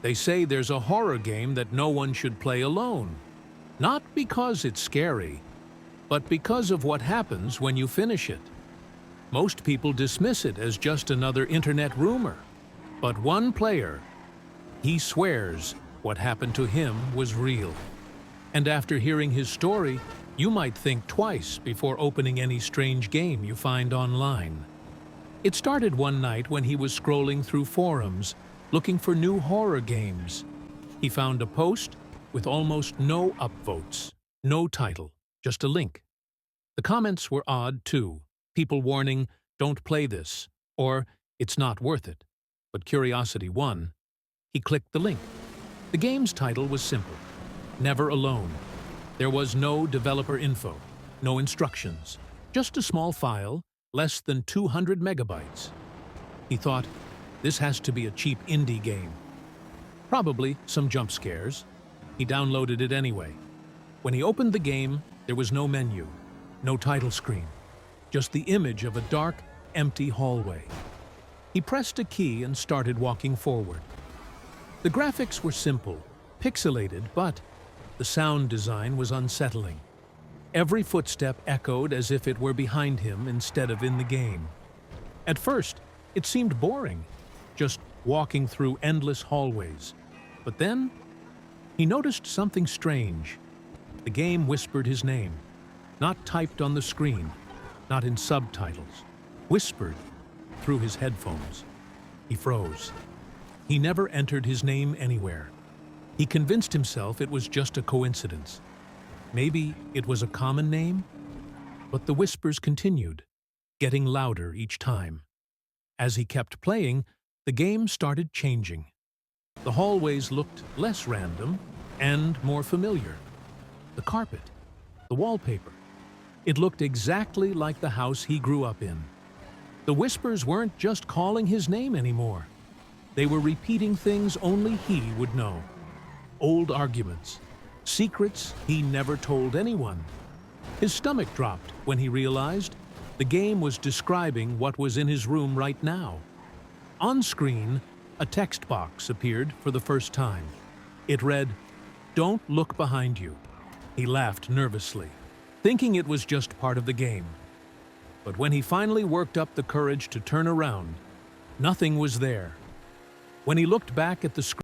They say there's a horror game that no one should play alone. Not because it's scary, but because of what happens when you finish it. Most people dismiss it as just another internet rumor. But one player, he swears what happened to him was real. And after hearing his story, you might think twice before opening any strange game you find online. It started one night when he was scrolling through forums, looking for new horror games. He found a post with almost no upvotes, no title, just a link. The comments were odd too. People warning, "Don't play this," or "It's not worth it." But curiosity won. He clicked the link. The game's title was simple: Never Alone. There was no developer info, no instructions, just a small file, less than 200 megabytes. He thought, this has to be a cheap indie game. Probably some jump scares. He downloaded it anyway. When he opened the game, there was no menu, no title screen, just the image of a dark, empty hallway. He pressed a key and started walking forward. The graphics were simple, pixelated, but the sound design was unsettling. Every footstep echoed as if it were behind him instead of in the game. At first, it seemed boring, just walking through endless hallways. But then, he noticed something strange. The game whispered his name, not typed on the screen, not in subtitles, whispered through his headphones. He froze. He never entered his name anywhere. He convinced himself it was just a coincidence. Maybe it was a common name? But the whispers continued, getting louder each time. As he kept playing, the game started changing. The hallways looked less random and more familiar. The carpet, the wallpaper. It looked exactly like the house he grew up in. The whispers weren't just calling his name anymore. They were repeating things only he would know. Old arguments, secrets he never told anyone. His stomach dropped when he realized the game was describing what was in his room right now. On screen, a text box appeared for the first time. It read, "Don't look behind you." He laughed nervously, thinking it was just part of the game. But when he finally worked up the courage to turn around, nothing was there. When he looked back at the screen,